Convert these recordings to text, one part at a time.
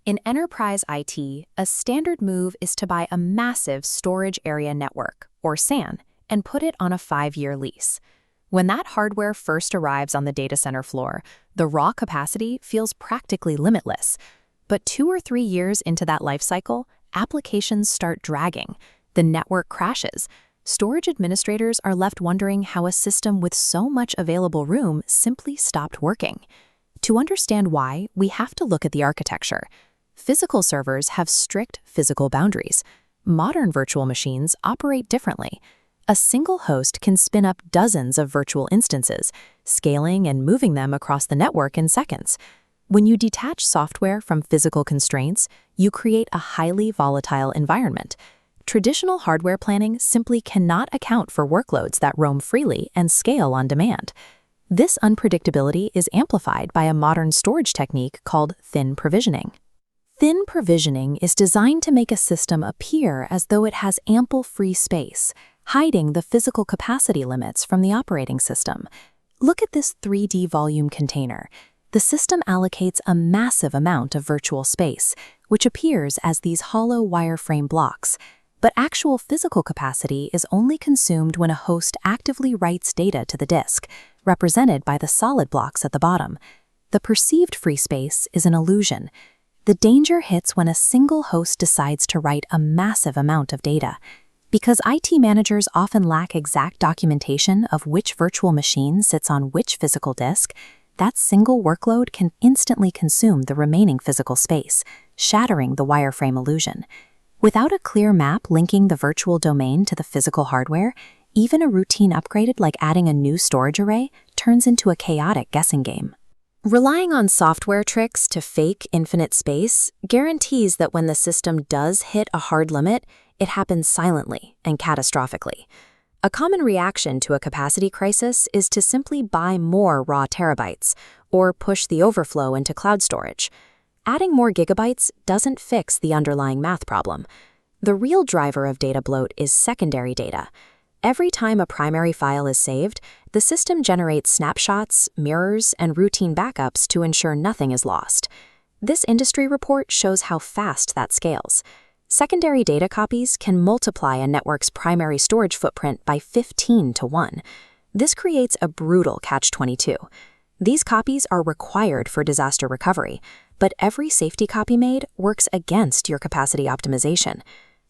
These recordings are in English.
In enterprise IT, a standard move is to buy a massive storage area network, or SAN, and put it on a 5-year lease. When that hardware first arrives on the data center floor, the raw capacity feels practically limitless. But 2 or 3 years into that life cycle, applications start dragging. The network crashes. Storage administrators are left wondering how a system with so much available room simply stopped working. To understand why, we have to look at the architecture. Physical servers have strict physical boundaries. Modern virtual machines operate differently. A single host can spin up dozens of virtual instances, scaling and moving them across the network in seconds. When you detach software from physical constraints, you create a highly volatile environment. Traditional hardware planning simply cannot account for workloads that roam freely and scale on demand. This unpredictability is amplified by a modern storage technique called thin provisioning. Thin provisioning is designed to make a system appear as though it has ample free space, hiding the physical capacity limits from the operating system. Look at this 3D volume container. The system allocates a massive amount of virtual space, which appears as these hollow wireframe blocks. But actual physical capacity is only consumed when a host actively writes data to the disk, represented by the solid blocks at the bottom. The perceived free space is an illusion. The danger hits when a single host decides to write a massive amount of data. Because IT managers often lack exact documentation of which virtual machine sits on which physical disk, that single workload can instantly consume the remaining physical space, shattering the wireframe illusion. Without a clear map linking the virtual domain to the physical hardware, even a routine upgrade like adding a new storage array turns into a chaotic guessing game. Relying on software tricks to fake infinite space guarantees that when the system does hit a hard limit, it happens silently and catastrophically. A common reaction to a capacity crisis is to simply buy more raw terabytes or push the overflow into cloud storage. Adding more gigabytes doesn't fix the underlying math problem. The real driver of data bloat is secondary data. Every time a primary file is saved, the system generates snapshots, mirrors, and routine backups to ensure nothing is lost. This industry report shows how fast that scales. Secondary data copies can multiply a network's primary storage footprint by 15 to 1. This creates a brutal catch-22. These copies are required for disaster recovery, but every safety copy made works against your capacity optimization.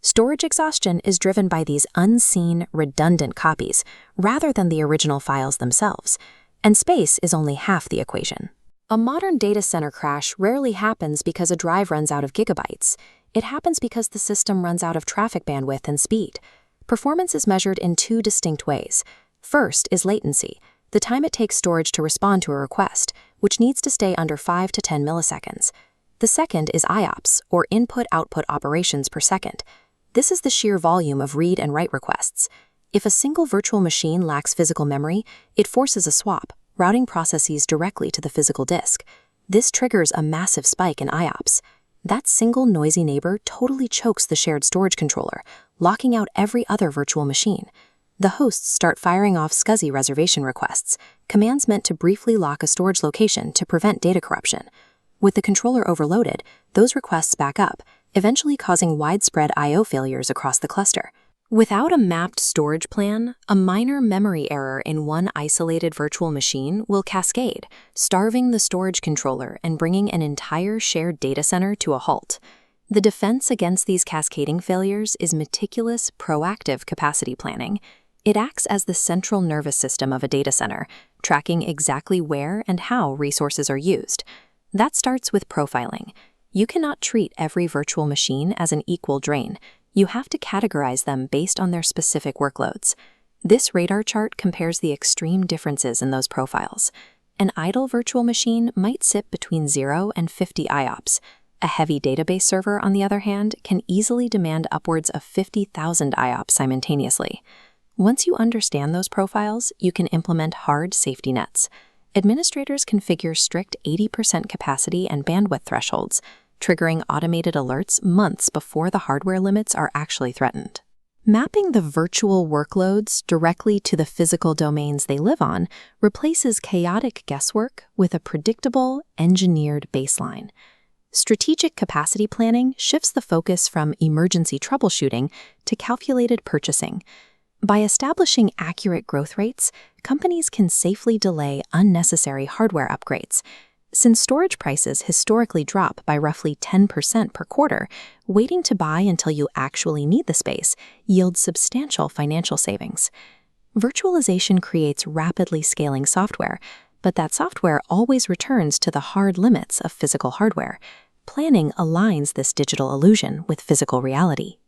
Storage exhaustion is driven by these unseen, redundant copies, rather than the original files themselves, and space is only half the equation. A modern data center crash rarely happens because a drive runs out of gigabytes. It happens because the system runs out of traffic bandwidth and speed. Performance is measured in 2 distinct ways. First is latency, the time it takes storage to respond to a request, which needs to stay under 5 to 10 milliseconds. The second is IOPS, or input-output operations per second. This is the sheer volume of read and write requests. If a single virtual machine lacks physical memory, it forces a swap, routing processes directly to the physical disk. This triggers a massive spike in IOPS. That single noisy neighbor totally chokes the shared storage controller, locking out every other virtual machine. The hosts start firing off SCSI reservation requests, commands meant to briefly lock a storage location to prevent data corruption. With the controller overloaded, those requests back up, eventually causing widespread I/O failures across the cluster. Without a mapped storage plan, a minor memory error in one isolated virtual machine will cascade, starving the storage controller and bringing an entire shared data center to a halt. The defense against these cascading failures is meticulous, proactive capacity planning. It acts as the central nervous system of a data center, tracking exactly where and how resources are used. That starts with profiling. You cannot treat every virtual machine as an equal drain. You have to categorize them based on their specific workloads. This radar chart compares the extreme differences in those profiles. An idle virtual machine might sit between 0 and 50 IOPS. A heavy database server, on the other hand, can easily demand upwards of 50,000 IOPS simultaneously. Once you understand those profiles, you can implement hard safety nets. Administrators configure strict 80% capacity and bandwidth thresholds, triggering automated alerts months before the hardware limits are actually threatened. Mapping the virtual workloads directly to the physical domains they live on replaces chaotic guesswork with a predictable, engineered baseline. Strategic capacity planning shifts the focus from emergency troubleshooting to calculated purchasing. By establishing accurate growth rates, companies can safely delay unnecessary hardware upgrades. Since storage prices historically drop by roughly 10% per quarter, waiting to buy until you actually need the space yields substantial financial savings. Virtualization creates rapidly scaling software, but that software always returns to the hard limits of physical hardware. Planning aligns this digital illusion with physical reality.